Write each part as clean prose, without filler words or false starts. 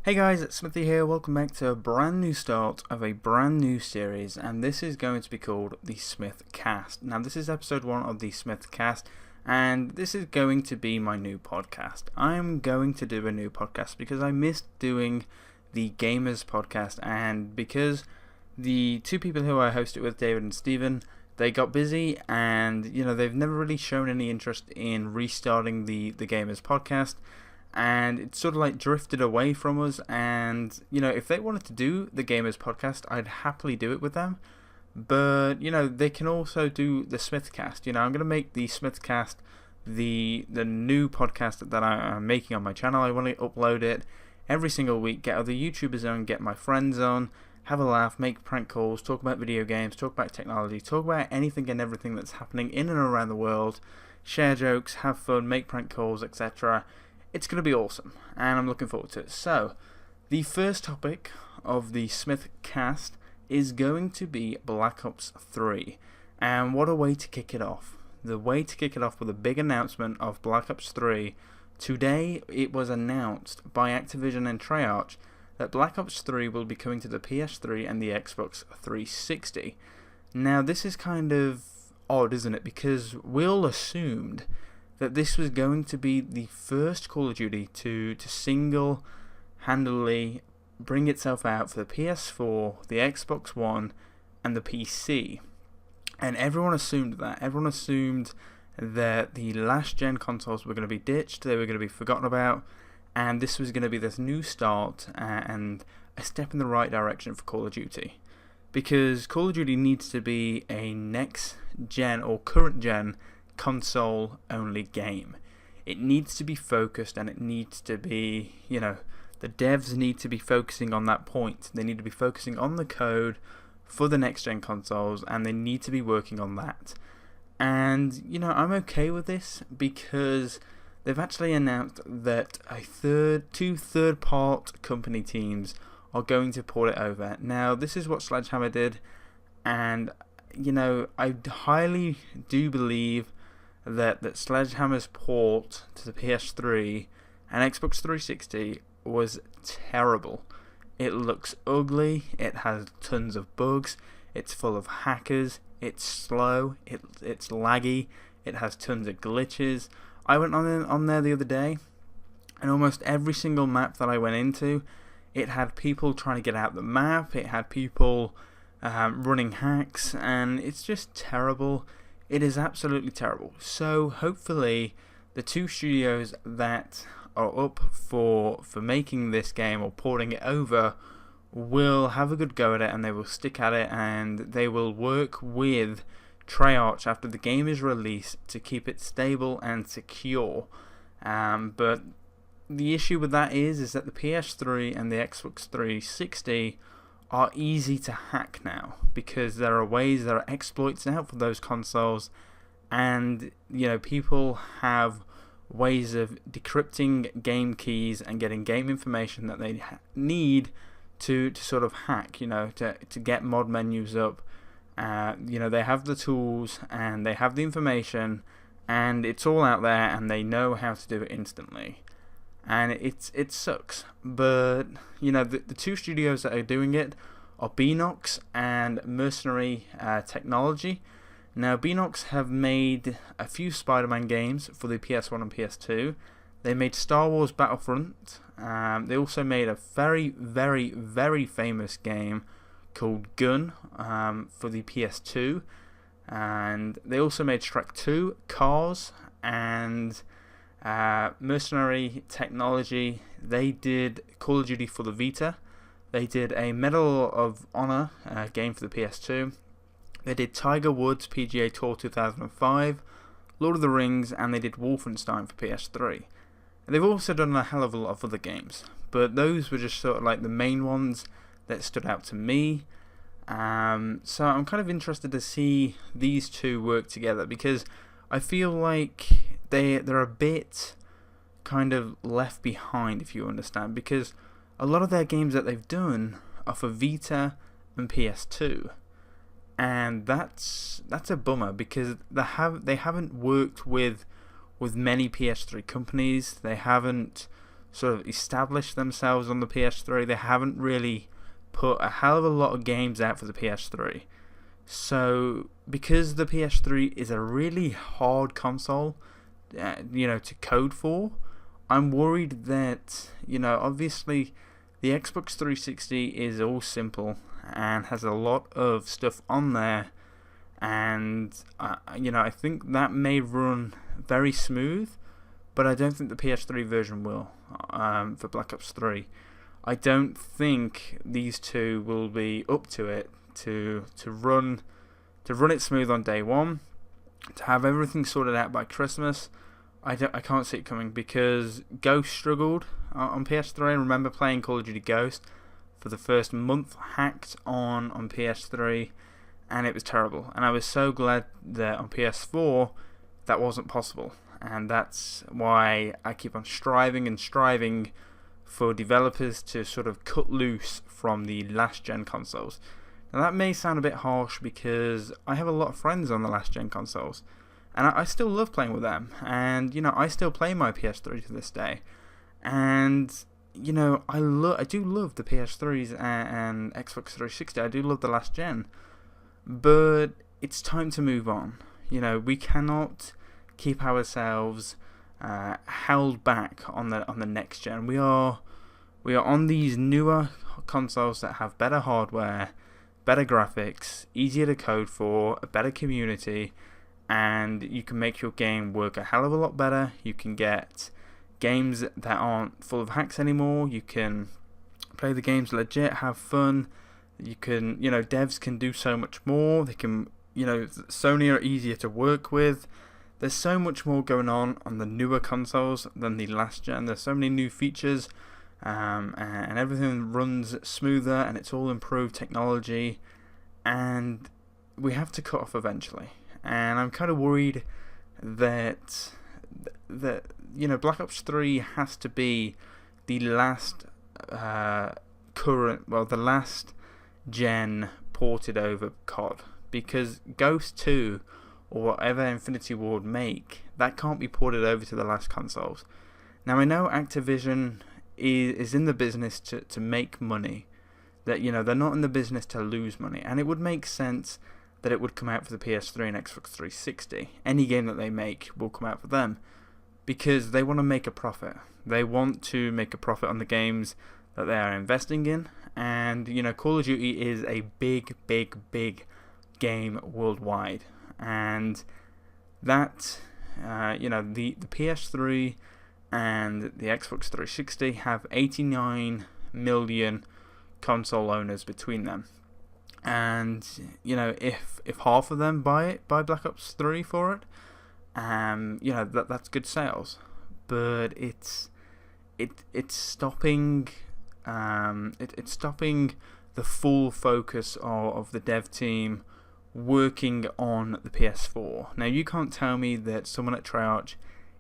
Hey guys, it's Smithy here. Welcome back to a brand new start of a brand new series, and this is going to be called the SmithCast. Now, this is episode 1 of the SmithCast, and this is going to be my new podcast. I'm going to do a new podcast because I missed doing the Gamers podcast, and because the two people who I host it with, David and Steven, they got busy, and they've never really shown any interest in restarting the Gamers podcast. And it sort of like drifted away from us, and if they wanted to do the Gamers podcast, I'd happily do it with them, but they can also do the SmithCast. I'm going to make the SmithCast the new podcast that I'm making on my channel. I want to upload it every single week, get other YouTubers on, get my friends on, have a laugh, make prank calls, talk about video games, talk about technology, talk about anything and everything that's happening in and around the world, share jokes, have fun, make prank calls, etc. It's going to be awesome, and I'm looking forward to it. So, the first topic of the SmithCast is going to be Black Ops 3, and what a way to kick it off. The way to kick it off with a big announcement of Black Ops 3. Today, it was announced by Activision and Treyarch that Black Ops 3 will be coming to the PS3 and the Xbox 360. Now, this is kind of odd, isn't it? Because we all assumed that this was going to be the first Call of Duty to single-handedly bring itself out for the PS4, the Xbox One, and the PC. And everyone assumed that. Everyone assumed that the last-gen consoles were going to be ditched, they were going to be forgotten about, and this was going to be this new start and a step in the right direction for Call of Duty. Because Call of Duty needs to be a next-gen or current-gen console only game. It needs to be focused, and it needs to be, the devs need to be focusing on that point. They need to be focusing on the code for the next gen consoles, and they need to be working on that. And I'm okay with this because they've actually announced that two third-part company teams are going to port it over. Now, this is what Sledgehammer did, and I highly do believe that Sledgehammer's port to the PS3 and Xbox 360 was terrible. It looks ugly, it has tons of bugs, it's full of hackers, it's slow, it's laggy, it has tons of glitches. I went on there the other day, and almost every single map that I went into, it had people trying to get out the map, it had people running hacks, and it's just terrible. It is absolutely terrible. So hopefully the two studios that are up for making this game or porting it over will have a good go at it, and they will stick at it, and they will work with Treyarch after the game is released to keep it stable and secure. But the issue with that is that the PS3 and the Xbox 360 are easy to hack now, because there are exploits now for those consoles, and people have ways of decrypting game keys and getting game information that they need to sort of hack, to get mod menus up. They have the tools and they have the information, and it's all out there, and they know how to do it instantly. And it sucks, but the two studios that are doing it are Beenox and Mercenary Technology. Now, Beenox have made a few Spider-Man games for the PS1 and PS2. They made Star Wars Battlefront. They also made a very, very, very famous game called Gun for the PS2. And they also made Shrek 2, Cars, and Mercenary Technology. They did Call of Duty for the Vita. They did a Medal of Honor game for the PS2. They did Tiger Woods PGA Tour 2005, Lord of the Rings, and they did Wolfenstein for PS3. And they've also done a hell of a lot of other games, but those were just sort of like the main ones that stood out to me. So I'm kind of interested to see these two work together, because I feel like they're a bit kind of left behind, if you understand, because a lot of their games that they've done are for Vita and PS2. And that's a bummer, because they haven't worked with many PS3 companies. They haven't sort of established themselves on the PS3. They haven't really put a hell of a lot of games out for the PS3. So, because the PS3 is a really hard console, to code for, I'm worried that, obviously the Xbox 360 is all simple and has a lot of stuff on there, and I think that may run very smooth, but I don't think the PS3 version will for Black Ops 3. I don't think these two will be up to it to run it smooth on day one, to have everything sorted out by Christmas. I can't see it coming, because Ghost struggled on PS3. I remember playing Call of Duty Ghost for the first month hacked on PS3, and it was terrible. And I was so glad that on PS4 that wasn't possible, and that's why I keep on striving for developers to sort of cut loose from the last gen consoles. Now that may sound a bit harsh, because I have a lot of friends on the last gen consoles, and I still love playing with them, and I still play my PS3 to this day, and I do love the PS3s and Xbox 360. I do love the last gen, but it's time to move on. We cannot keep ourselves held back on the next gen. We are on these newer consoles that have better hardware, better graphics, easier to code for, a better community, and you can make your game work a hell of a lot better. You can get games that aren't full of hacks anymore. You can play the games legit, have fun. You can, devs can do so much more. They can, Sony are easier to work with. There's so much more going on the newer consoles than the last gen. There's so many new features, and everything runs smoother, and it's all improved technology, and we have to cut off eventually. And I'm kind of worried that Black Ops 3 has to be the last the last gen ported over COD, because Ghost 2 or whatever Infinity Ward make, that can't be ported over to the last consoles. Now I know Activision is in the business to make money, that they're not in the business to lose money, and it would make sense that it would come out for the PS3 and Xbox 360. Any game that they make will come out for them, because they want to make a profit. They want to make a profit on the games that they are investing in, and Call of Duty is a big game worldwide, and that the PS3 and the Xbox 360 have 89 million console owners between them, and if half of them buy Black Ops 3 for it, that's good sales. But it's stopping it's stopping the full focus of the dev team working on the PS4. Now you can't tell me that someone at Treyarch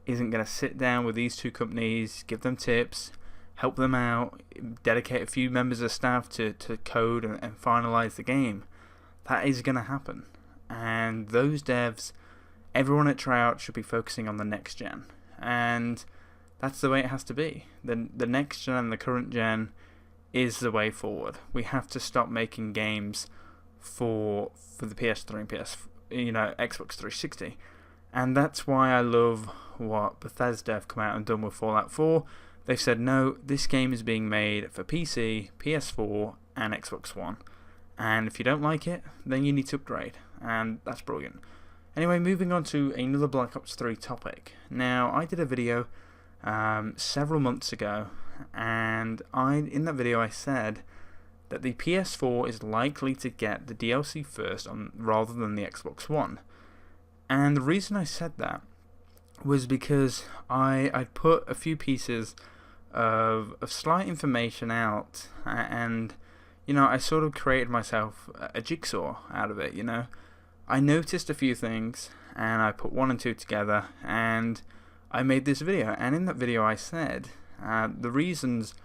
isn't going to sit down with these two companies, give them tips, help them out, dedicate a few members of staff to code and finalize the game. That is going to happen. And those devs, everyone at Treyarch should be focusing on the next gen. And that's the way it has to be. The next gen and the current gen is the way forward. We have to stop making games for the PS3 and Xbox 360. And that's why I love what Bethesda have come out and done with Fallout 4. They've said, no, this game is being made for PC, PS4, and Xbox One. And if you don't like it, then you need to upgrade. And that's brilliant. Anyway, moving on to another Black Ops 3 topic. Now, I did a video several months ago, and in that video I said that the PS4 is likely to get the DLC first rather than the Xbox One. And the reason I said that was because I put a few pieces of slight information out, and I sort of created myself a jigsaw out of it. I noticed a few things, and I put 1 and 2 together, and I made this video. And in that video I said the reasons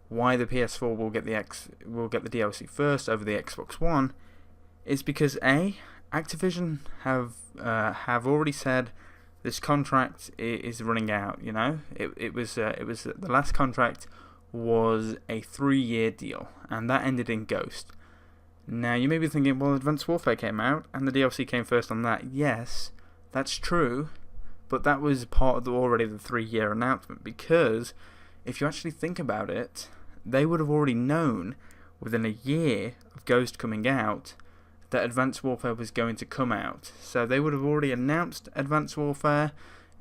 why the PS4 will get the DLC first over the Xbox One is because Activision have already said this contract is running out. You know, it was the last contract was a 3-year deal, and that ended in Ghost. Now you may be thinking, well, Advanced Warfare came out and the DLC came first on that. Yes, that's true, but that was part of already the 3-year announcement, because if you actually think about it, they would have already known within a year of Ghost coming out that Advanced Warfare was going to come out. So they would have already announced Advanced Warfare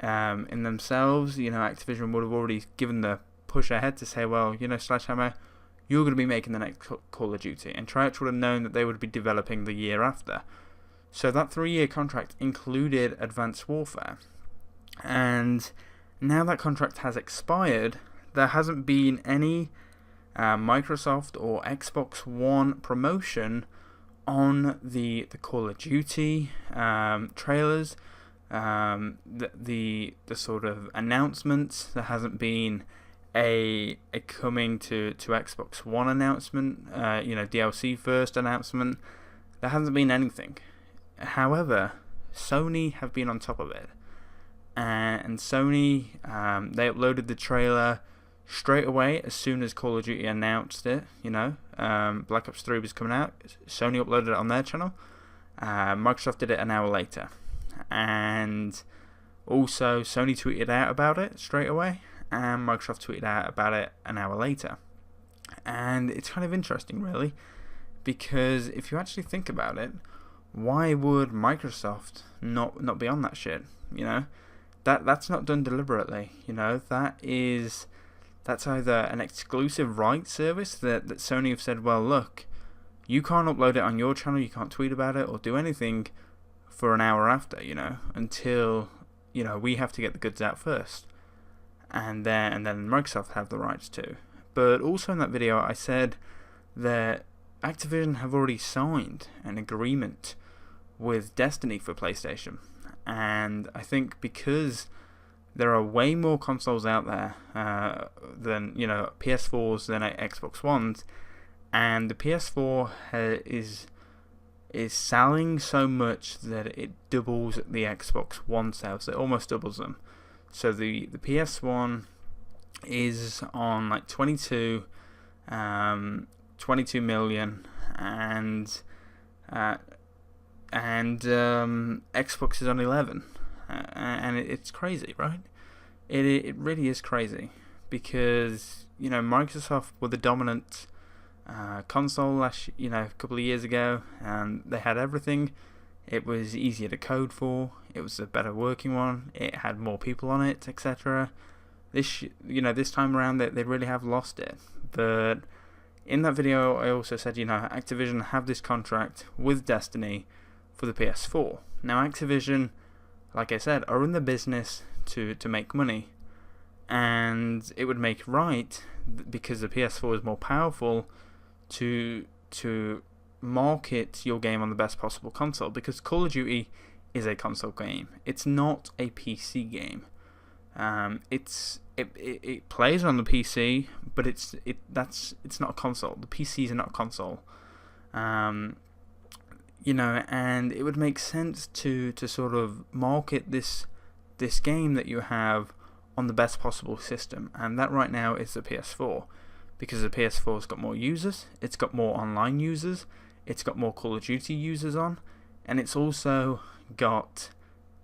in themselves. You know, Activision would have already given the push ahead to say, well, you know, Sledgehammer, you're going to be making the next Call of Duty. And Treyarch would have known that they would be developing the year after. So that 3-year contract included Advanced Warfare. And now that contract has expired, there hasn't been any Microsoft or Xbox One promotion on the Call of Duty trailers, the sort of announcements. There hasn't been a coming to Xbox One announcement, DLC first announcement. There hasn't been anything. However, Sony have been on top of it, and Sony they uploaded the trailer straight away as soon as Call of Duty announced it. You know, Black Ops 3 was coming out. Sony uploaded it on their channel. Microsoft did it an hour later, and also Sony tweeted out about it straight away, and Microsoft tweeted out about it an hour later. And it's kind of interesting, really, because if you actually think about it, why would Microsoft not be on that shit? You know, that's not done deliberately. You know, that's either an exclusive rights service that Sony have said, well, look, you can't upload it on your channel, you can't tweet about it or do anything for an hour after, you know, until, you know, we have to get the goods out first. And then Microsoft have the rights too. But also in that video, I said that Activision have already signed an agreement with Destiny for PlayStation. And I think because there are way more consoles out there than, you know, PS4s than Xbox Ones, and the PS4 is selling so much that it doubles the Xbox One sales. It almost doubles them. So the PS1 is on like 22 million, and Xbox is on 11, and it's crazy, right? It really is crazy, because, you know, Microsoft were the dominant console a couple of years ago, and they had everything. It was easier to code for. It was a better working one. It had more people on it, etc. This time around, they really have lost it. But in that video, I also said, you know, Activision have this contract with Destiny for the PS4. Now, Activision, like I said, are in the business to make money, and it would make right, because the PS4 is more powerful, to market your game on the best possible console, because Call of Duty is a console game. It's not a PC game. It plays on the PC, but it's not a console. The PCs are not a console. You know, and it would make sense to sort of market this game that you have on the best possible system, and that right now is the PS4, because the PS4's got more users, it's got more online users, it's got more Call of Duty users on, and it's also got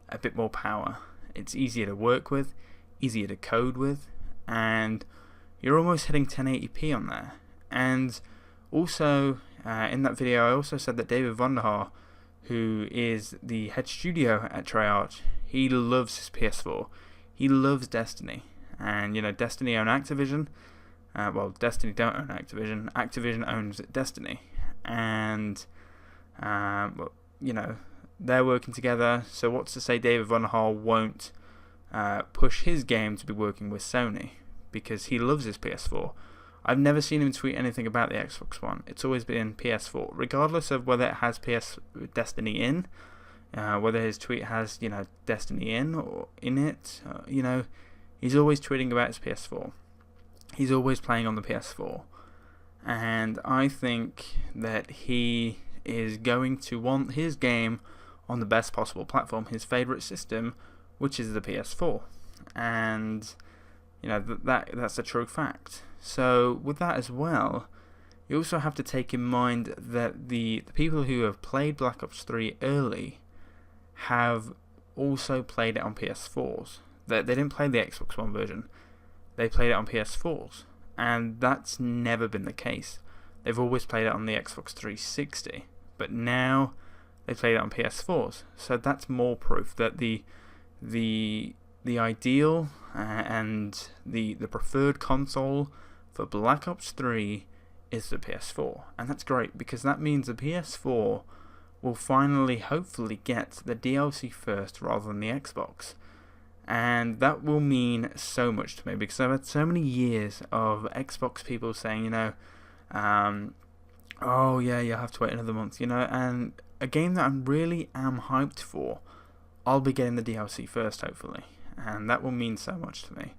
a bit more power. It's easier to work with, easier to code with, and you're almost hitting 1080p on there. And also, in that video, I also said that David Vonderhaar, who is the head studio at Treyarch, he loves his PS4. He loves Destiny. And, you know, Destiny own Activision. Well, Destiny don't own Activision. Activision owns Destiny. And, you know, they're working together. So what's to say David Vonderhaar won't push his game to be working with Sony, because he loves his PS4. I've never seen him tweet anything about the Xbox One. It's always been PS4, regardless of whether it has Destiny in, whether his tweet has, you know, Destiny in or in it. You know, he's always tweeting about his PS4. He's always playing on the PS4, and I think that he is going to want his game on the best possible platform, his favorite system, which is the PS4, and that's a true fact. So with that as well, you also have to take in mind that the people who have played Black Ops 3 early have also played it on PS4s. They didn't play the Xbox One version. They played it on PS4s, and that's never been the case. They've always played it on the Xbox 360, but now they played it on PS4s. So that's more proof that the ideal and the preferred console for Black Ops 3 is the PS4, and that's great because that means the PS4 will finally, hopefully, get the DLC first rather than the Xbox. And that will mean so much to me because I've had so many years of Xbox people saying, oh yeah, you'll have to wait another month, and a game that I really am hyped for, I'll be getting the DLC first, hopefully, and that will mean so much to me.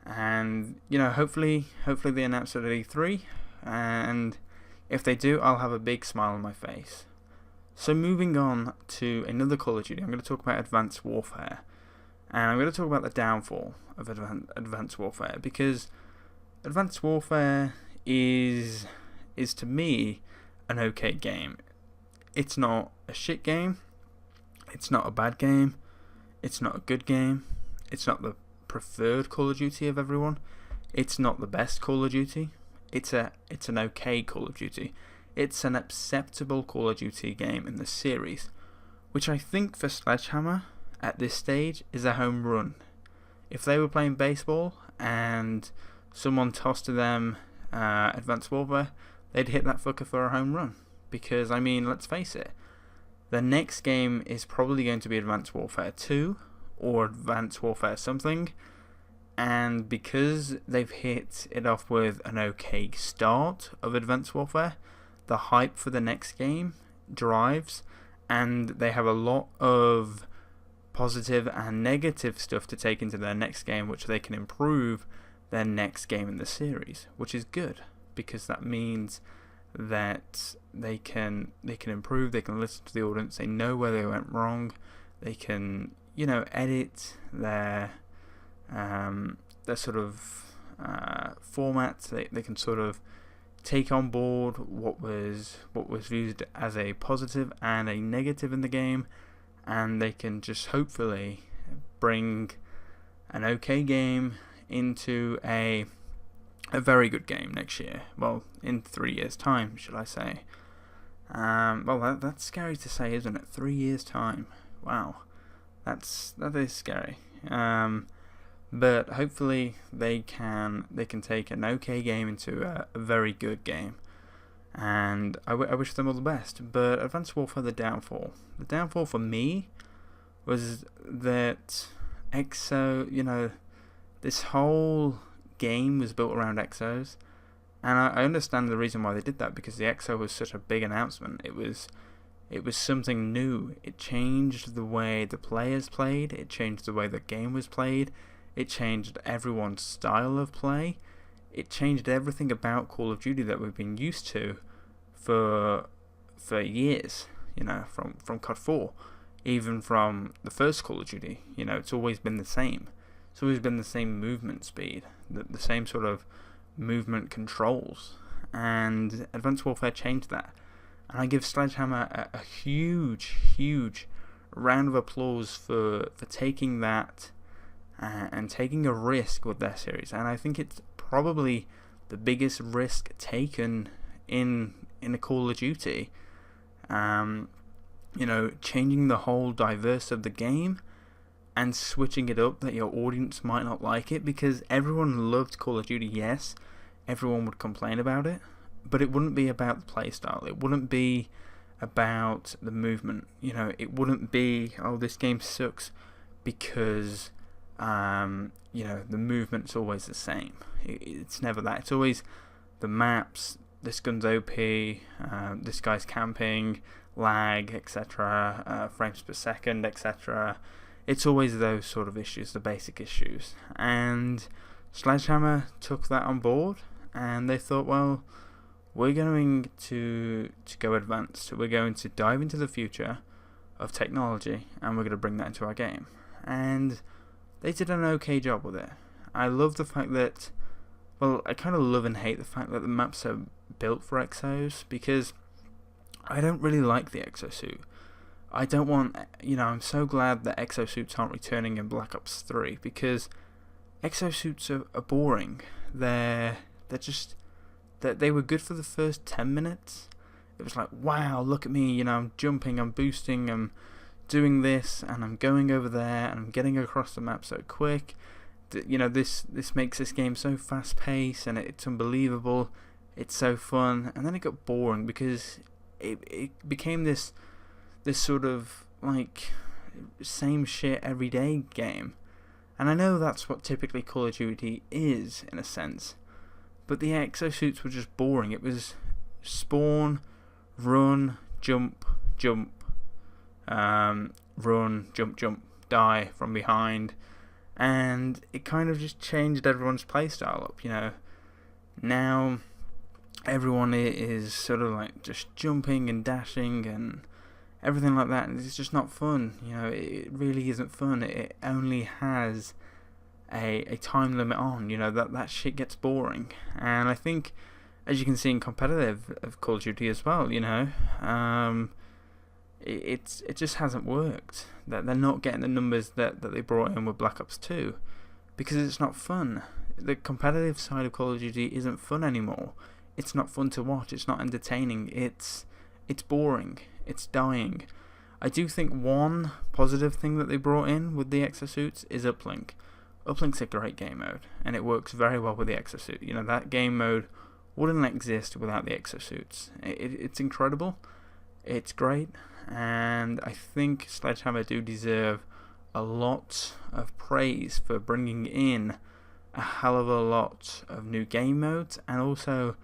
And, hopefully they announce it at E3, and if they do, I'll have a big smile on my face. So moving on to another Call of Duty, I'm going to talk about Advanced Warfare. And I'm going to talk about the downfall of Advanced Warfare, because Advanced Warfare is to me an okay game. It's not a shit game. It's not a bad game. It's not a good game. It's not the preferred Call of Duty of everyone. It's not the best Call of Duty. It's an okay Call of Duty. It's an acceptable Call of Duty game in the series, which I think for Sledgehammer at this stage is a home run. If they were playing baseball and someone tossed to them Advanced Warfare, they'd hit that fucker for a home run. Because, let's face it, the next game is probably going to be Advanced Warfare 2 or Advanced Warfare something, and because they've hit it off with an okay start of Advanced Warfare, the hype for the next game drives, and they have a lot of positive and negative stuff to take into their next game, which they can improve their next game in the series, which is good because that means that they can improve, they can listen to the audience, they know where they went wrong, they can edit their sort of formats, they can sort of take on board what was viewed as a positive and a negative in the game, and they can just hopefully bring an okay game into a very good game next year. Well, in 3 years' time, should I say. That's scary to say, isn't it? 3 years' time. Wow. That is scary. But hopefully they can take an okay game into a very good game. And I wish them all the best. But Advanced Warfare, the downfall. The downfall for me was that EXO, this whole game was built around EXOs. And I understand the reason why they did that, because the EXO was such a big announcement. It was something new. It changed the way the players played. It changed the way the game was played. It changed everyone's style of play. It changed everything about Call of Duty that we've been used to for years, from COD 4, even from the first Call of Duty. It's always been the same. It's always been the same movement speed, the same sort of movement controls, and Advanced Warfare changed that. And I give Sledgehammer a huge round of applause for taking that and taking a risk with their series. And I think it's probably the biggest risk taken in a Call of Duty. Changing the whole diverse of the game and switching it up that your audience might not like it, because everyone loved Call of Duty. Yes, everyone would complain about it, but it wouldn't be about the playstyle. It wouldn't be about the movement. It wouldn't be, oh, this game sucks because the movement's always the same. It's never that. It's always the maps, this gun's OP, this guy's camping, lag, etc., frames per second, etc. It's always those sort of issues, the basic issues. And Sledgehammer took that on board, and they thought, well, we're going to go advanced. We're going to dive into the future of technology, and we're going to bring that into our game. and they did an okay job with it. I love the fact that, well, I kind of love and hate the fact that the maps are built for exos, because I don't really like the exosuit. I don't want, I'm so glad that exosuits aren't returning in Black Ops 3, because exosuits are boring. They were good for the first 10 minutes. It was like, wow, look at me, I'm jumping, I'm boosting, I'm doing this, and I'm going over there, and I'm getting across the map so quick. This makes this game so fast paced, and it's unbelievable. It's so fun. And then it got boring, because it became this sort of like same shit everyday game. And I know that's what typically Call of Duty is in a sense, but the exosuits were just boring. It was spawn, run, jump, run, jump, die from behind, and it kind of just changed everyone's playstyle up. Now everyone is sort of like just jumping and dashing and everything like that, and it's just not fun. It really isn't fun. It only has a time limit on. That shit gets boring. And I think, as you can see in competitive of Call of Duty as well, it just hasn't worked. That they're not getting the numbers that they brought in with Black Ops 2, because it's not fun. The competitive side of Call of Duty isn't fun anymore. It's not fun to watch. It's not entertaining. It's boring. It's dying. I do think one positive thing that they brought in with the exosuits is Uplink. Uplink's a great game mode, and it works very well with the exosuit. That game mode wouldn't exist without the exosuits. It's incredible. It's great, and I think Sledgehammer do deserve a lot of praise for bringing in a hell of a lot of new game modes, and also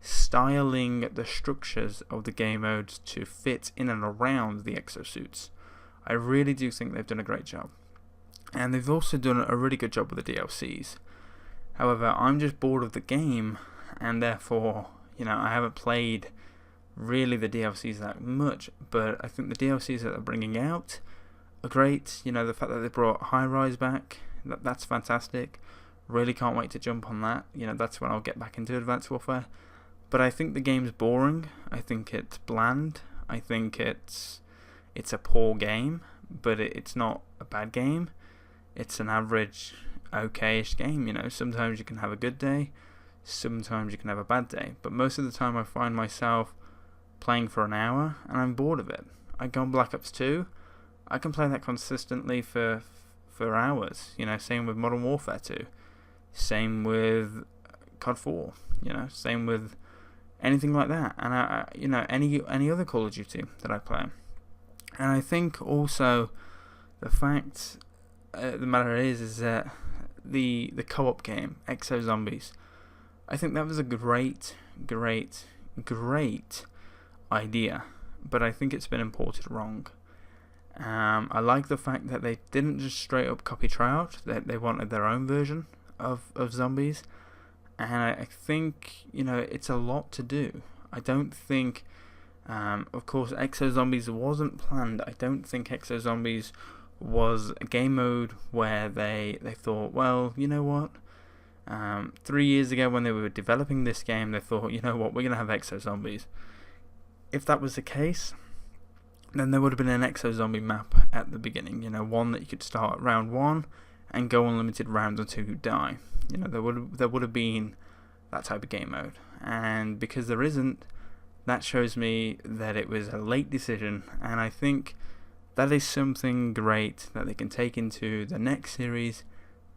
styling the structures of the game modes to fit in and around the exosuits. I really do think they've done a great job, and they've also done a really good job with the DLCs. However, I'm just bored of the game, and therefore, I haven't played really the DLCs that much, but I think the DLCs that they're bringing out are great. The fact that they brought High Rise back, that's fantastic. Really can't wait to jump on that. That's when I'll get back into Advanced Warfare. But I think the game's boring. I think it's bland. I think it's a poor game, but it's not a bad game. It's an average, okay-ish game. Sometimes you can have a good day, sometimes you can have a bad day. But most of the time I find myself playing for an hour and I'm bored of it. I go on Black Ops 2, I can play that consistently for hours. Same with Modern Warfare 2. Same with COD 4. Same with anything like that, and any other Call of Duty that I play. And I think also the fact the matter is that the co-op game Exo Zombies, I think that was a great idea, but I think it's been imported wrong. I like the fact that they didn't just straight up copy Tryout, that they wanted their own version of Zombies. And I think, it's a lot to do. I don't think, of course, Exo Zombies wasn't planned. I don't think Exo Zombies was a game mode where they thought, well, you know what? 3 years ago when they were developing this game, they thought, you know what, we're going to have Exo Zombies. If that was the case, then there would have been an Exo Zombie map at the beginning. One that you could start at round 1 and go unlimited rounds until you die. There would have been that type of game mode, and because there isn't, that shows me that it was a late decision, and I think that is something great that they can take into the next series,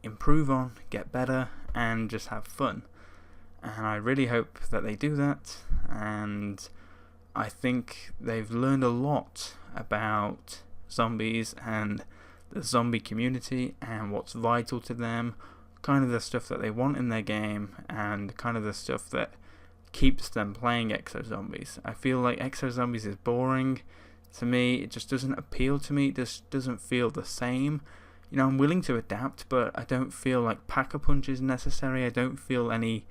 improve on, get better, and just have fun. And I really hope that they do that, and I think they've learned a lot about zombies and the zombie community and what's vital to them, kind of the stuff that they want in their game, and kind of the stuff that keeps them playing Exo Zombies. I feel like Exo Zombies is boring to me. It just doesn't appeal to me. It just doesn't feel the same. I'm willing to adapt, but I don't feel like Pack-a-Punch is necessary. I don't feel any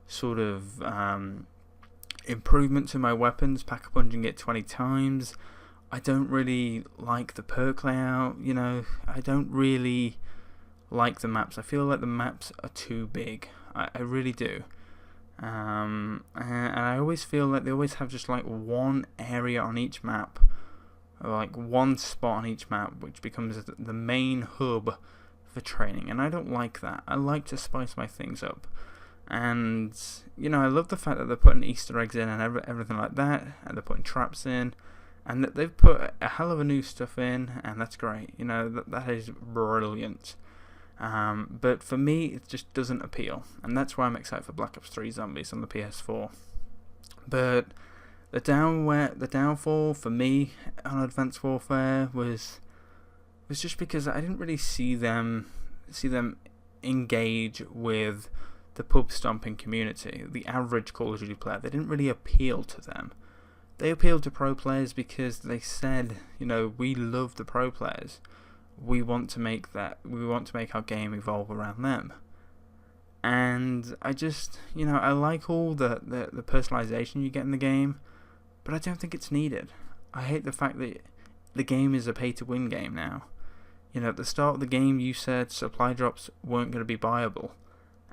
sort of improvement to my weapons, Pack-a-Punching it 20 times. I don't really like the perk layout, I don't really like the maps. I feel like the maps are too big. I really do. And I always feel like they always have just like one area on each map, or like one spot on each map, which becomes the main hub for training. And I don't like that. I like to spice my things up. And, I love the fact that they're putting Easter eggs in and everything like that, and they're putting traps in, and that they've put a hell of a new stuff in, and that's great. That is brilliant. But for me, it just doesn't appeal, and that's why I'm excited for Black Ops 3 Zombies on the PS4. But the downfall for me on Advanced Warfare was just because I didn't really see them engage with the pub stomping community, the average Call of Duty player. They didn't really appeal to them. They appealed to pro players because they said, we love the pro players. We want to make our game evolve around them. And I just, I like all the personalization you get in the game, but I don't think it's needed. I hate the fact that the game is a pay-to-win game now. At the start of the game you said supply drops weren't going to be buyable,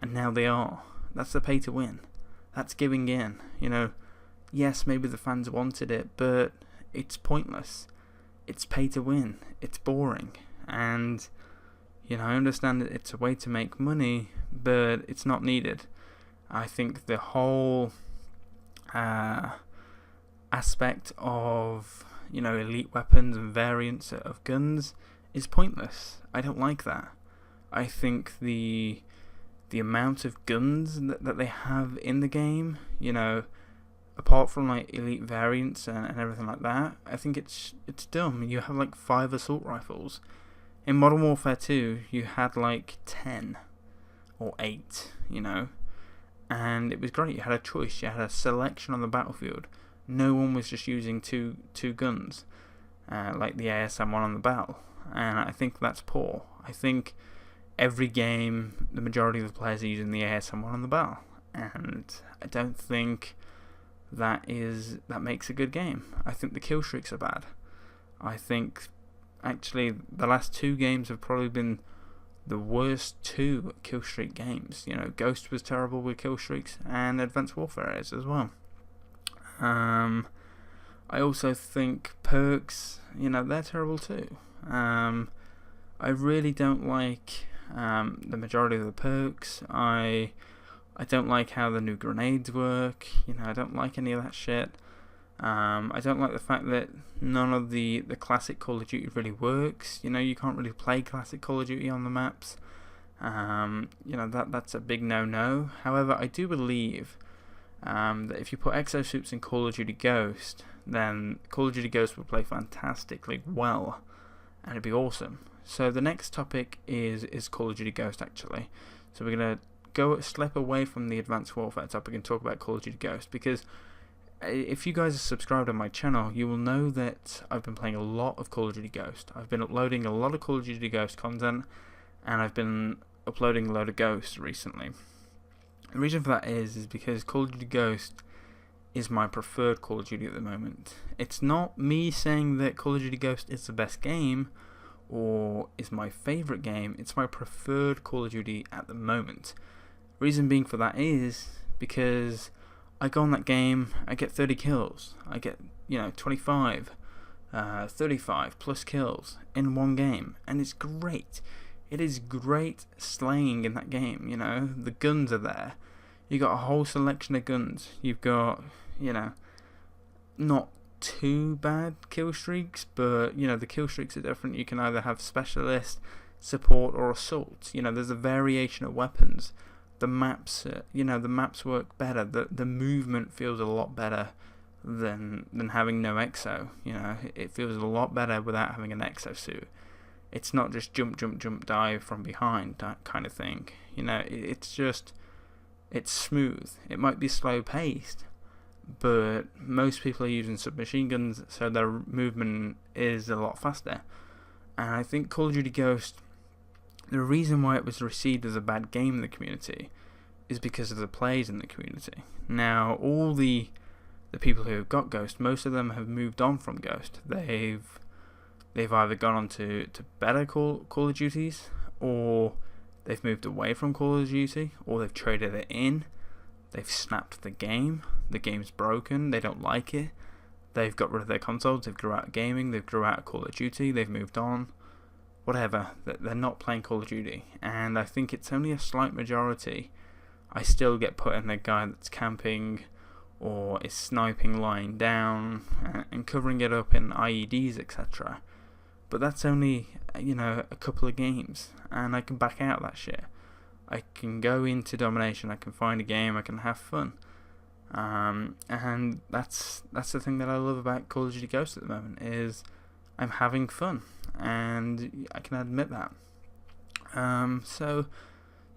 and now they are. That's the pay-to-win. That's giving in. Yes, maybe the fans wanted it, but it's pointless. It's pay-to-win. It's boring. And, I understand that it's a way to make money, but it's not needed. I think the whole aspect of, elite weapons and variants of guns is pointless. I don't like that. I think the amount of guns that they have in the game, apart from like elite variants and everything like that, I think it's dumb. You have like 5 assault rifles. In Modern Warfare 2, you had like 10 or 8, and it was great. You had a choice. You had a selection on the battlefield. No one was just using two guns, like the ASM one on the battle, and I think that's poor. I think every game, the majority of the players are using the ASM one on the battle, and I don't think that makes a good game. I think the kill streaks are bad. I think actually the last 2 games have probably been the worst 2 kill streak games. Ghost was terrible with kill streaks, and Advanced Warfare is as well. I also think perks, they're terrible too. I really don't like the majority of the perks. I don't like how the new grenades work. I don't like any of that shit. I don't like the fact that none of the classic Call of Duty really works. You can't really play classic Call of Duty on the maps. That's a big no-no. However, I do believe that if you put exosuits in Call of Duty Ghost, then Call of Duty Ghost will play fantastically well, and it'd be awesome. So the next topic is Call of Duty Ghost, actually. So we're going to slip away from the Advanced Warfare topic and talk about Call of Duty Ghost, because if you guys are subscribed on my channel, you will know that I've been playing a lot of Call of Duty Ghost. I've been uploading a lot of Call of Duty Ghost content, and I've been uploading a load of Ghosts recently. The reason for that is because Call of Duty Ghost is my preferred Call of Duty at the moment. It's not me saying that Call of Duty Ghost is the best game or is my favourite game. It's my preferred Call of Duty at the moment. Reason being for that is because I go on that game, I get 30 kills, I get 25, 35 plus kills in one game, and it's great. It is great slaying in that game. The guns are there. You got a whole selection of guns. You've got not too bad kill streaks, but the kill streaks are different. You can either have specialist, support, or assault. There's a variation of weapons. The maps, the maps work better. The movement feels a lot better than having no exo. It feels a lot better without having an exosuit. It's not just jump, jump, jump, dive from behind, that kind of thing. It's smooth. It might be slow paced, but most people are using submachine guns, so their movement is a lot faster. And I think Call of Duty Ghost, the reason why it was received as a bad game in the community is because of the players in the community. Now, all the the people who have got Ghost, most of them have moved on from Ghost. They've either gone on to better Call of Duties, or they've moved away from Call of Duty, or they've traded it in. They've snapped the game. The game's broken. They don't like it. They've got rid of their consoles. They've grew out of gaming. They've grew out of Call of Duty. They've moved on. Whatever. They're not playing Call of Duty. And I think it's only a slight majority. I still get put in the guy that's camping or is sniping lying down and covering it up in IEDs, etc. But that's only, a couple of games, and I can back out that shit. I can go into domination, I can find a game, I can have fun. And that's the thing that I love about Call of Duty Ghosts at the moment, is I'm having fun, and I can admit that. So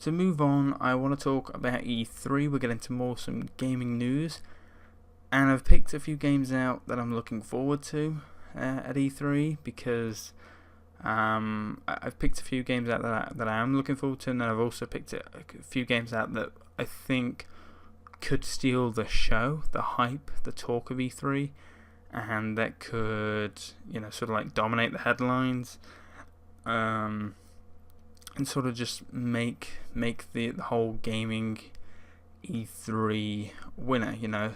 to move on, I want to talk about E3. We'll get into some gaming news, and I've picked a few games out that I'm looking forward to at E3, because I've picked a few games out that I am looking forward to, and then I've also picked a few games out that I think could steal the show, the hype, the talk of E3, and that could, sort of like dominate the headlines, and sort of just make the whole gaming E3 winner,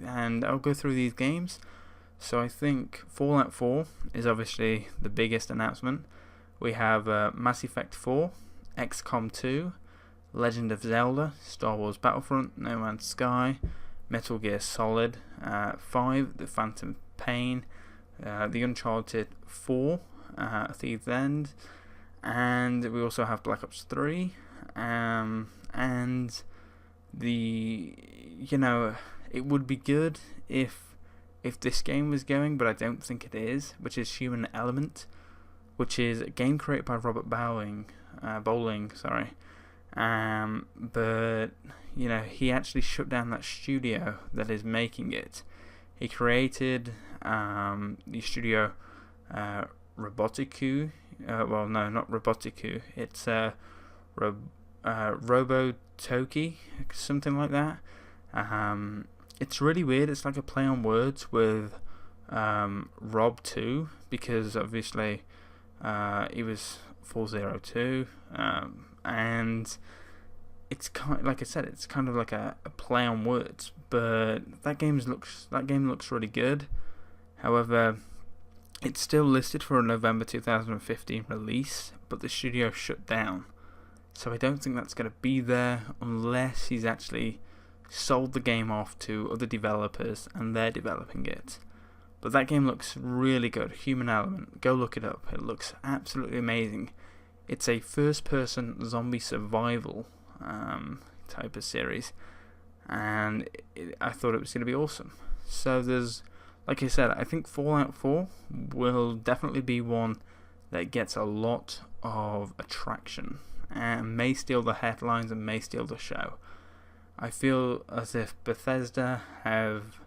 and I'll go through these games. So I think Fallout 4 is obviously the biggest announcement. We have Mass Effect 4, XCOM 2, Legend of Zelda, Star Wars Battlefront, No Man's Sky, Metal Gear Solid 5, The Phantom Pain, the Uncharted 4, Thief's End, and we also have Black Ops 3, and it would be good if this game was going, but I don't think it is, which is Human Element, which is a game created by Robert Bowling, but he actually shut down that studio that is making it. He created the studio Robotiku. Well, no, not Robotiku. It's Robotoki, something like that. It's really weird. It's like a play on words with Rob 2, because obviously he was 402, and it's kind of, like I said, it's kind of like a play on words. But that game looks really good. However, it's still listed for a November 2015 release, but the studio shut down, so I don't think that's going to be there unless he's actually sold the game off to other developers and they're developing it. But that game looks really good. Human Element, go look it up. It looks absolutely amazing. It's a first-person zombie survival type of series, and I thought it was going to be awesome. So there's, like I said, I think Fallout 4 will definitely be one that gets a lot of attraction and may steal the headlines and may steal the show. I feel as if Bethesda have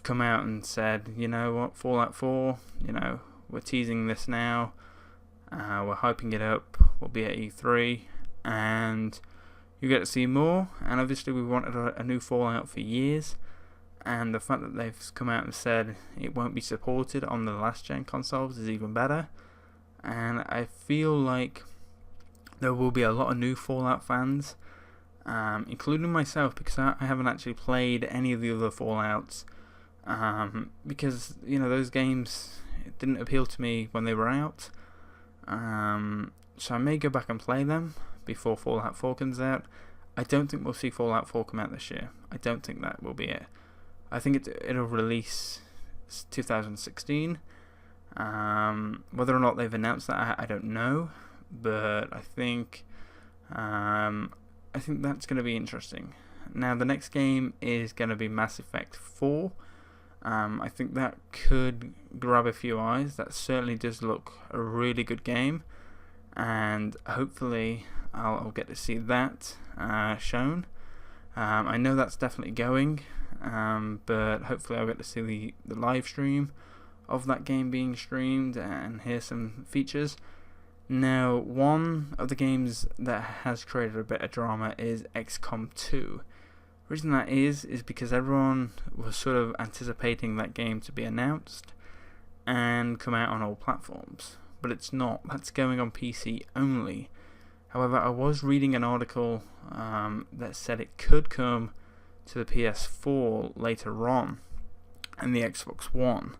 come out and said, you know what, Fallout 4, we're teasing this now, we're hyping it up, we'll be at E3, and you get to see more. And obviously we wanted a new Fallout for years, and the fact that they've come out and said it won't be supported on the last gen consoles is even better. And I feel like there will be a lot of new Fallout fans, including myself, because I haven't actually played any of the other Fallouts, because those games didn't appeal to me when they were out, so I may go back and play them before Fallout 4 comes out. I don't think we'll see Fallout 4 come out this year. I don't think that will be it. I think it'll release 2016. Whether or not they've announced that, I don't know, but I think that's going to be interesting. Now, the next game is going to be Mass Effect 4. I think that could grab a few eyes. That certainly does look a really good game, and hopefully I'll get to see that shown. I know that's definitely going, but hopefully I'll get to see the live stream of that game being streamed and hear some features. Now, one of the games that has created a bit of drama is XCOM 2. The reason that is because everyone was sort of anticipating that game to be announced and come out on all platforms. But it's not. That's going on PC only. However, I was reading an article that said it could come to the PS4 later on and the Xbox One.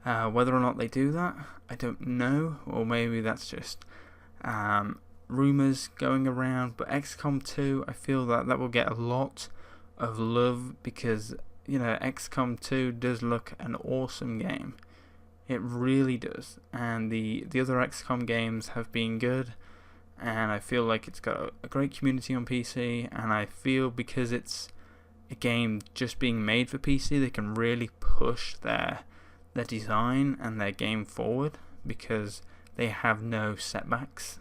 Whether or not they do that, I don't know. Or maybe that's just rumours going around. But XCOM 2, I feel that will get a lot of love because, XCOM 2 does look an awesome game. It really does. And the other XCOM games have been good. And I feel like it's got a great community on PC. And I feel because it's a game just being made for PC, they can really push their design and their game forward because they have no setbacks.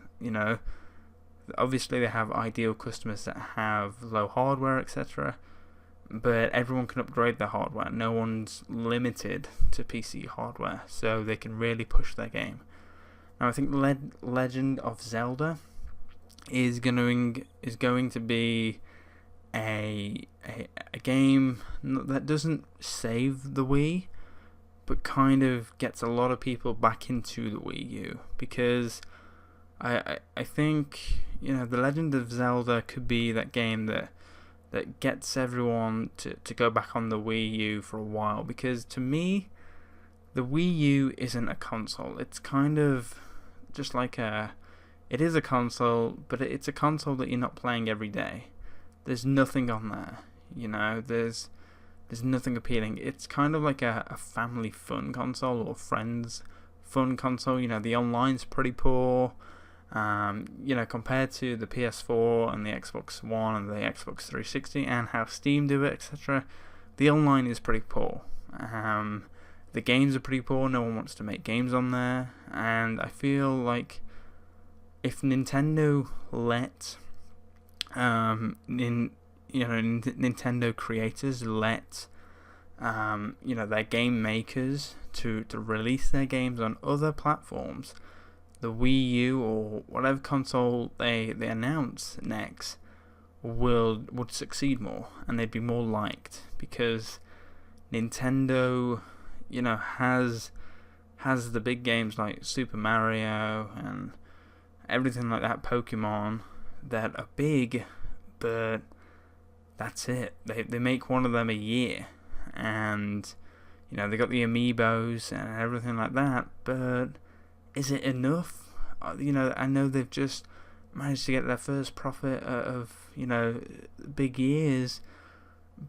Obviously they have ideal customers that have low hardware, etc. But everyone can upgrade their hardware. No one's limited to PC hardware, so they can really push their game. Now I think Legend of Zelda is going to be a game that doesn't save the Wii, but kind of gets a lot of people back into the Wii U, because I think The Legend of Zelda could be that game that gets everyone to go back on the Wii U for a while, because to me the Wii U isn't a console. It's kind of just like it is a console, but it's a console that you're not playing every day. There's nothing on there, there's nothing appealing. It's kind of like a family fun console or friends fun console. The online's pretty poor, compared to the PS4 and the Xbox One and the Xbox 360 and how Steam do it, etc. The online is pretty poor. The games are pretty poor. No one wants to make games on there, and I feel like if Nintendo let Nintendo creators let their game makers to release their games on other platforms, the Wii U or whatever console they announce next would succeed more, and they'd be more liked, because Nintendo has the big games like Super Mario and everything like that, Pokemon, that are big, but that's it. They make one of them a year, and they got the amiibos and everything like that, but is it enough? I know they've just managed to get their first profit of big years,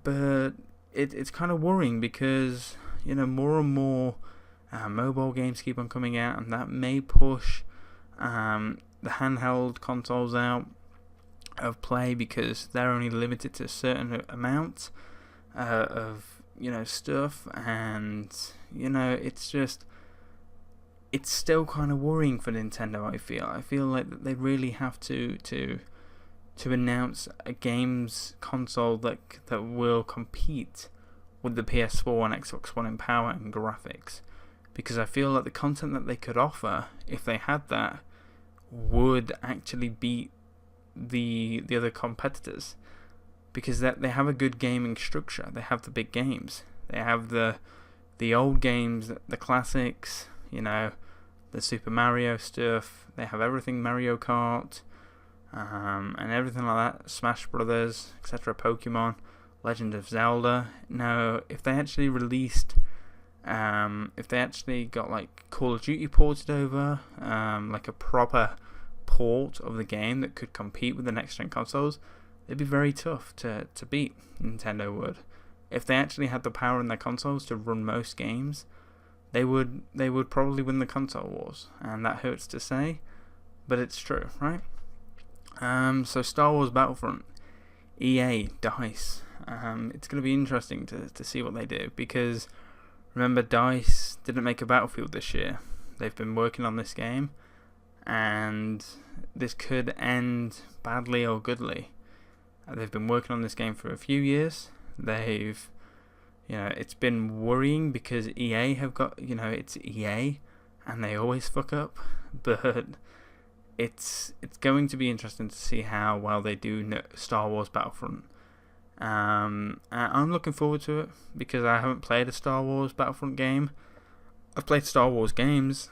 but it's kind of worrying, because more and more mobile games keep on coming out, and that may push the handheld consoles out of play, because they're only limited to a certain amount of stuff, and it's still kind of worrying for Nintendo. I feel like they really have to announce a games console that will compete with the PS4 and Xbox One in power and graphics, because I feel like the content that they could offer, if they had that, would actually beat the other competitors, because they have a good gaming structure. They have the big games. They have the old games, the classics, the Super Mario stuff. They have everything, Mario Kart, and everything like that, Smash Brothers, etc., Pokemon, Legend of Zelda. Now, if they actually released, if they actually got like Call of Duty ported over, like a proper port of the game that could compete with the next gen consoles, it'd be very tough to beat. Nintendo would. If they actually had the power in their consoles to run most games, they would probably win the console wars, and that hurts to say, but it's true, right? So Star Wars Battlefront, EA, DICE. It's going to be interesting to see what they do, because remember, DICE didn't make a Battlefield this year. They've been working on this game, and this could end badly or goodly. They've been working on this game for a few years. They've, it's been worrying because EA have got, it's EA, and they always fuck up. But it's going to be interesting to see how well they do Star Wars Battlefront. And I'm looking forward to it because I haven't played a Star Wars Battlefront game. I've played Star Wars games,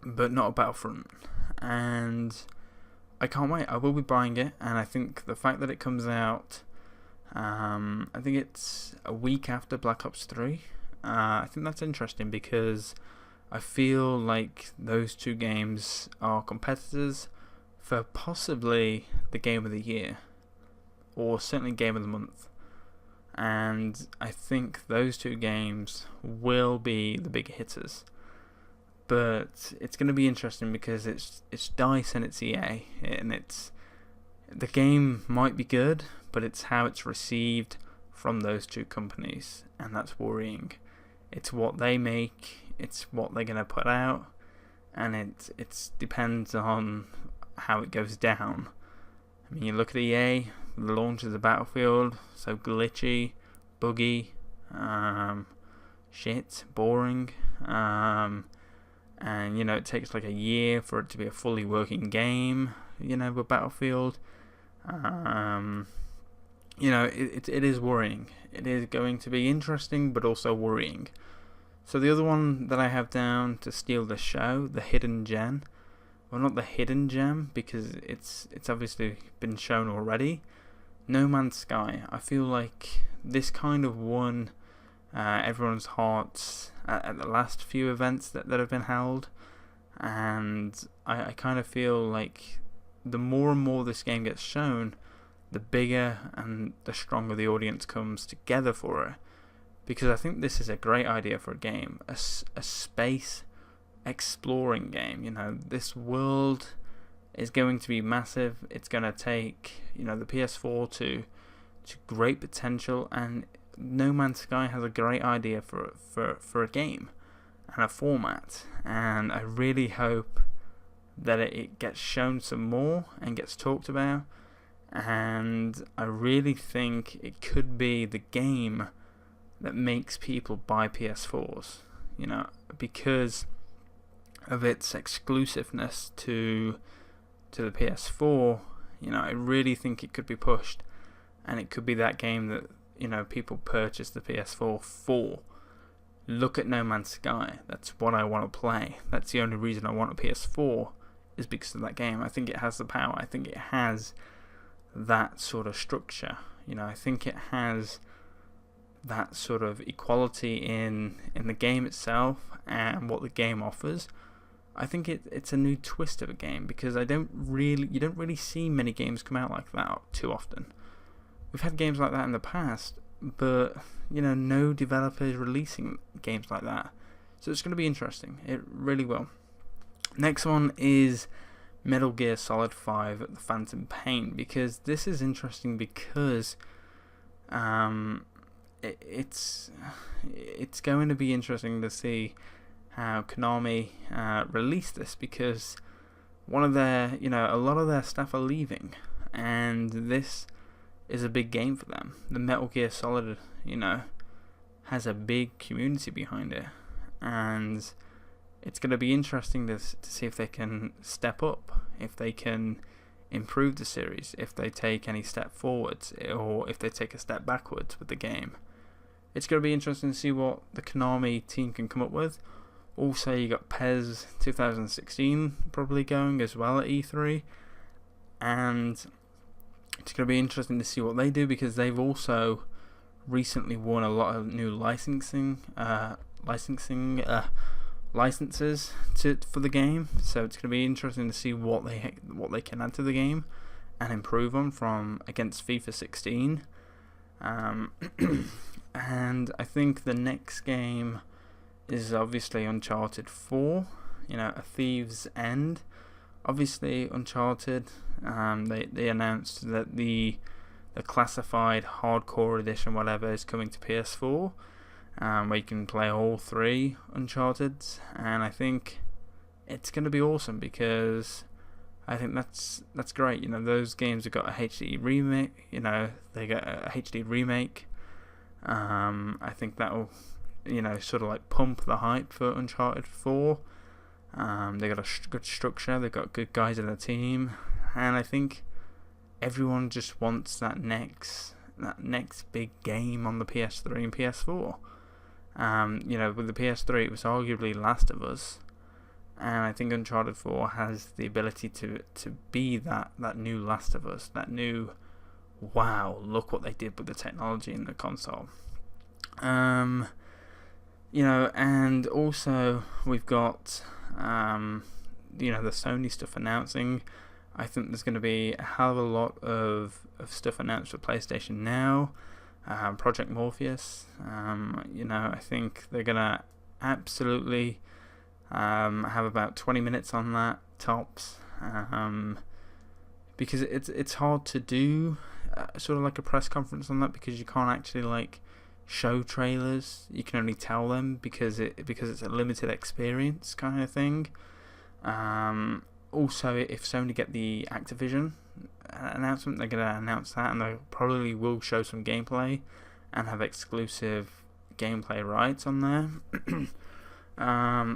but not a Battlefront, and I can't wait. I will be buying it, and I think the fact that it comes out, I think it's a week after Black Ops 3. I think that's interesting because I feel like those two games are competitors for possibly the Game of the Year, or certainly Game of the Month. And I think those two games will be the big hitters. But it's going to be interesting because it's DICE and it's EA, and the game might be good, but it's how it's received from those two companies, and that's worrying. It's what they make, it's what they're going to put out, and it depends on how it goes down. I mean, you look at EA, the launch of the Battlefield, so glitchy, buggy, shit, boring, and it takes like a year for it to be a fully working game, with Battlefield. It is worrying. It is going to be interesting, but also worrying. So the other one that I have down to steal the show, the hidden gem. Well, not the hidden gem, because it's obviously been shown already. No Man's Sky. I feel like this kind of won everyone's hearts at the last few events that have been held. And I kind of feel like the more and more this game gets shown, the bigger and the stronger the audience comes together for it. Because I think this is a great idea for a game, a space exploring game. This world is going to be massive. It's going to take, the PS4 to great potential, and No Man's Sky has a great idea for a game and a format. And I really hope that it gets shown some more and gets talked about. And I really think it could be the game that makes people buy PS4s, because of its exclusiveness to the PS4. I really think it could be pushed, and it could be that game that people purchase the PS4 for. Look at No Man's Sky. That's what I want to play. That's the only reason I want a PS4, is because of that game. I think it has the power. I think it has that sort of structure. I think it has that sort of equality in the game itself and what the game offers. I think it's a new twist of a game, because you don't really see many games come out like that too often. We've had games like that in the past, but no developer is releasing games like that. So it's going to be interesting. It really will. Next one is Metal Gear Solid 5: The Phantom Pain, because this is interesting because it's going to be interesting to see how Konami release this, because a lot of their staff are leaving, and this is a big game for them. The Metal Gear Solid, has a big community behind it, and it's going to be interesting to see if they can step up, if they can improve the series, if they take any step forwards, or if they take a step backwards with the game. It's going to be interesting to see what the Konami team can come up with. Also, you got PES 2016 probably going as well at E3, and it's going to be interesting to see what they do, because they've also recently won a lot of new licenses for the game. So it's going to be interesting to see what they can add to the game and improve on from against FIFA 16. And I think the next game is obviously Uncharted 4, A Thief's End. Obviously, Uncharted, they announced that the classified hardcore edition, whatever, is coming to PS4, where you can play all three Uncharteds, and I think it's going to be awesome, because I think that's great. Those games have got a HD remake. They got a HD remake. I think that'll sort of like pump the hype for Uncharted 4. They got a good structure, they've got good guys in the team, and I think everyone just wants that next next big game on the PS3 and PS4. With the PS3, it was arguably Last of Us, and I think Uncharted 4 has the ability to be that new Last of Us, that new, wow, look what they did with the technology in the console. And also we've got, the Sony stuff announcing. I think there's going to be a hell of a lot of stuff announced for PlayStation Now. Project Morpheus, I think they're going to absolutely have about 20 minutes on that, tops, because it's hard to do sort of like a press conference on that, because you can't actually like show trailers. You can only tell them because it's a limited experience kind of thing. Also, if Sony get the Activision announcement, they're going to announce that, and they probably will show some gameplay and have exclusive gameplay rights on there.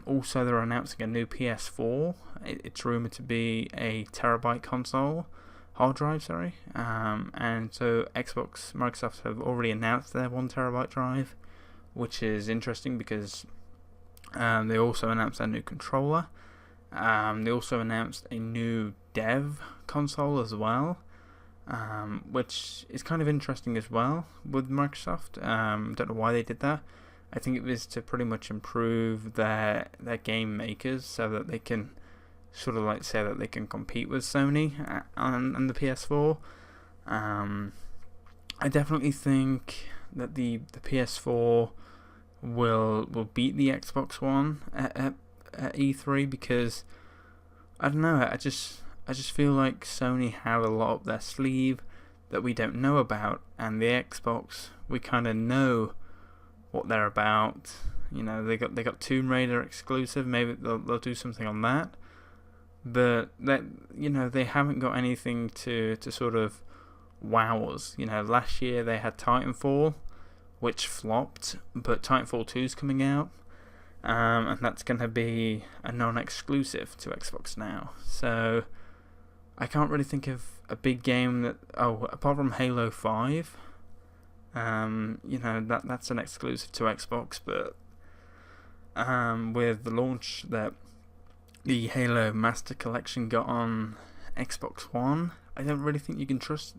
Also, they're announcing a new PS4. It's rumored to be a terabyte hard drive, and so Microsoft have already announced their 1 terabyte drive, which is interesting because they also announced their new controller. They also announced a new dev console as well, which is kind of interesting as well with Microsoft. Don't know why they did that. I think it was to pretty much improve their game makers so that they can sort of like say that they can compete with Sony on the PS4. I definitely think that the PS4 will beat the Xbox One at E3, because I don't know, I just feel like Sony have a lot up their sleeve that we don't know about, and the Xbox, we kind of know what they're about. They got Tomb Raider exclusive. Maybe they'll do something on that, but they haven't got anything to sort of wow us. Last year they had Titanfall, which flopped, but Titanfall 2 is coming out. And that's going to be a non-exclusive to Xbox now. So I can't really think of a big game that, apart from Halo 5, that's an exclusive to Xbox. But with the launch that the Halo Master Collection got on Xbox One, I don't really think you can trust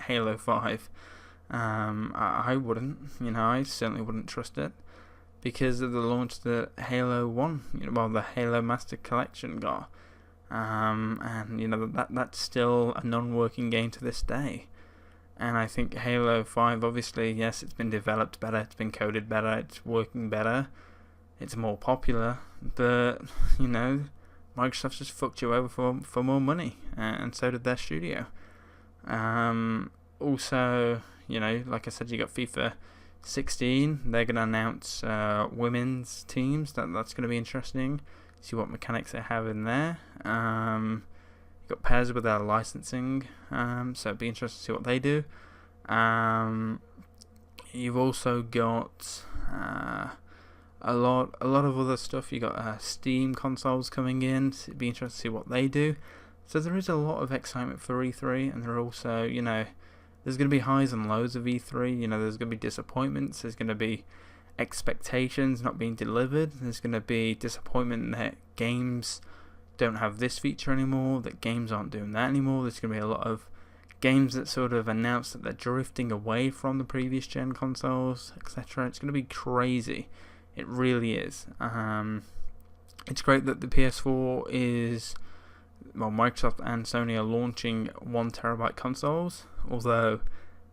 Halo 5. I wouldn't. I certainly wouldn't trust it, because of the launch that Halo 1, the Halo Master Collection got. That's still a non-working game to this day. And I think Halo 5, obviously, yes, it's been developed better, it's been coded better, it's working better, it's more popular, but, Microsoft just fucked you over for more money, and so did their studio. Also, like I said, you got FIFA 16. They're going to announce women's teams. That's going to be interesting. See what mechanics they have in there. You've got pairs with their licensing, so it'd be interesting to see what they do. You've also got a lot of other stuff. You got Steam consoles coming in. So it'd be interesting to see what they do. So there is a lot of excitement for E3, and there are also, there's going to be highs and lows of E3. There's going to be disappointments. There's going to be expectations not being delivered. There's going to be disappointment that games don't have this feature anymore, that games aren't doing that anymore. There's going to be a lot of games that sort of announce that they're drifting away from the previous gen consoles, etc. It's going to be crazy. It really is. It's great that the PS4 is... Microsoft and Sony are launching 1 terabyte consoles, although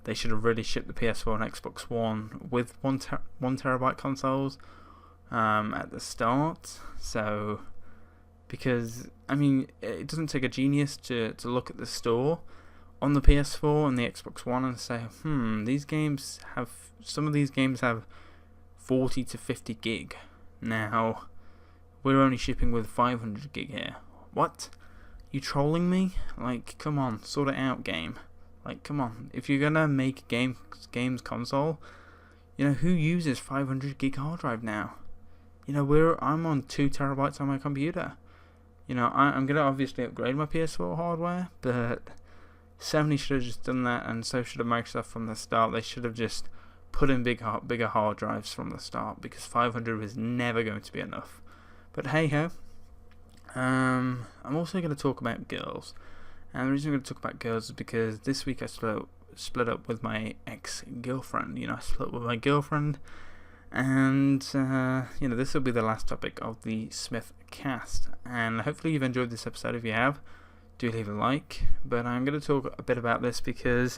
they should have really shipped the PS4 and Xbox One with 1 terabyte consoles at the start. So, because, it doesn't take a genius to look at the store on the PS4 and the Xbox One and say, some of these games have 40 to 50 gig. Now, we're only shipping with 500 gig here. What? You trolling me? Come on, sort it out, game. Come on. If you're gonna make games console, who uses 500 gig hard drive now? I'm on 2 terabytes on my computer. I'm gonna obviously upgrade my PS4 hardware, but Sony should have just done that, and so should have Microsoft from the start. They should have just put in bigger hard drives from the start, because 500 was never going to be enough. But hey ho. I'm also going to talk about girls, and the reason I'm going to talk about girls is because this week I split up with my ex-girlfriend. I split up with my girlfriend, and this will be the last topic of the SmithCast, and hopefully you've enjoyed this episode. If you have, do leave a like. But I'm going to talk a bit about this because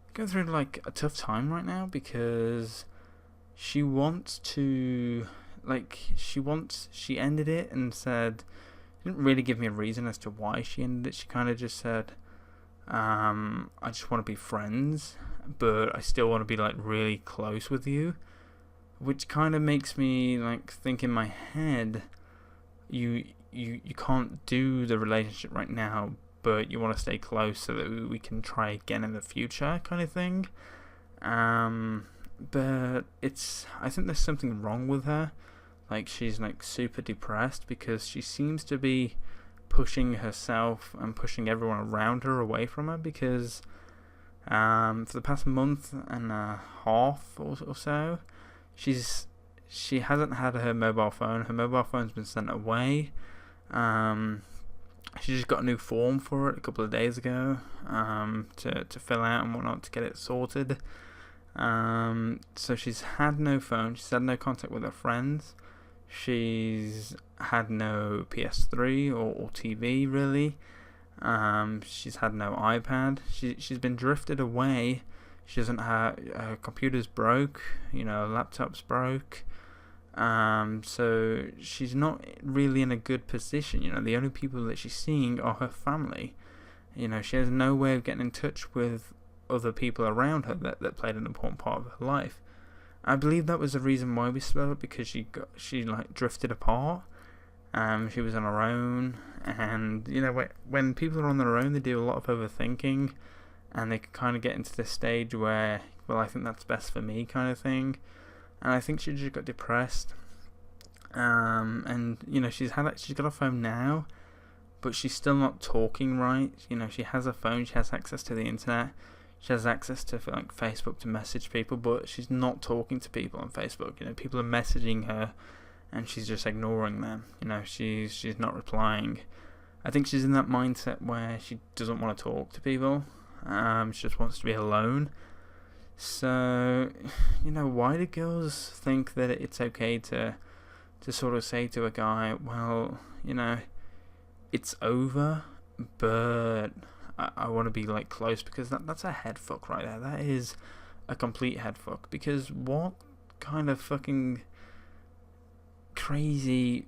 I'm going through like a tough time right now, because she ended it and said, didn't really give me a reason as to why she ended it. She kind of just said, I just want to be friends, but I still want to be like really close with you, which kind of makes me like think in my head, you can't do the relationship right now, but you want to stay close so that we can try again in the future, kind of thing. But I think there's something wrong with her. Like, she's like super depressed because she seems to be pushing herself and pushing everyone around her away from her, because for the past month and a half or so, she hasn't had her mobile phone. Her mobile phone's been sent away. She just got a new form for it a couple of days ago, to fill out and whatnot, to get it sorted. So she's had no phone. She's had no contact with her friends. She's had no PS3 or TV really. She's had no iPad. She's been drifted away. She doesn't have, her computer's broke. Laptop's broke. So she's not really in a good position. The only people that she's seeing are her family. She has no way of getting in touch with other people around her that played an important part of her life. I believe that was the reason why we split up, because she drifted apart. She was on her own, and when people are on their own, they do a lot of overthinking, and they can kind of get into this stage where, well, I think that's best for me, kind of thing. And I think she just got depressed. And she's got a phone now, but she's still not talking right. She has a phone, she has access to the internet, she has access to like Facebook to message people, but she's not talking to people on Facebook. People are messaging her, and she's just ignoring them. She's not replying. I think she's in that mindset where she doesn't want to talk to people. She just wants to be alone. So, why do girls think that it's okay to sort of say to a guy, well, it's over, but I want to be like close, because that's a head fuck right there. That is a complete head fuck, because what kind of fucking crazy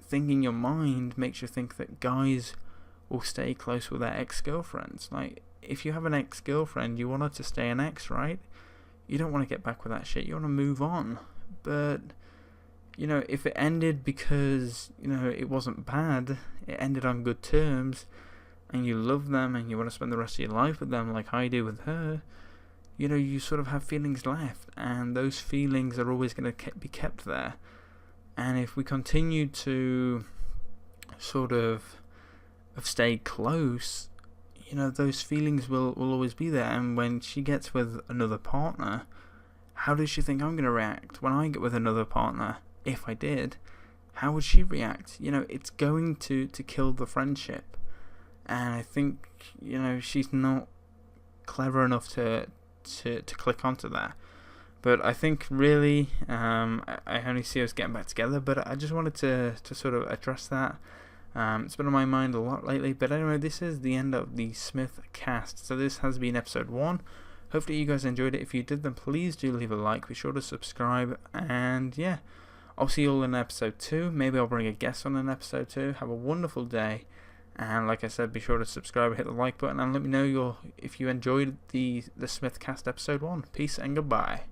thing in your mind makes you think that guys will stay close with their ex-girlfriends? Like, if you have an ex-girlfriend, you want her to stay an ex, right? You don't want to get back with that shit. You want to move on. But, if it ended because, it wasn't bad, it ended on good terms, and you love them and you want to spend the rest of your life with them like I do with her, you sort of have feelings left, and those feelings are always going to be kept there. And if we continue to sort of stay close, those feelings will always be there. And when she gets with another partner, how does she think I'm going to react when I get with another partner? If I did, how would she react? It's going to kill the friendship. And I think, she's not clever enough to click onto that. But I think really, I only see us getting back together. But I just wanted to sort of address that. It's been on my mind a lot lately. But anyway, this is the end of the SmithCast. So this has been episode 1. Hopefully you guys enjoyed it. If you did, then please do leave a like. Be sure to subscribe. And yeah, I'll see you all in episode 2. Maybe I'll bring a guest on in episode 2. Have a wonderful day. And like I said, be sure to subscribe, hit the like button, and let me know if you enjoyed the SmithCast episode 1. Peace and goodbye.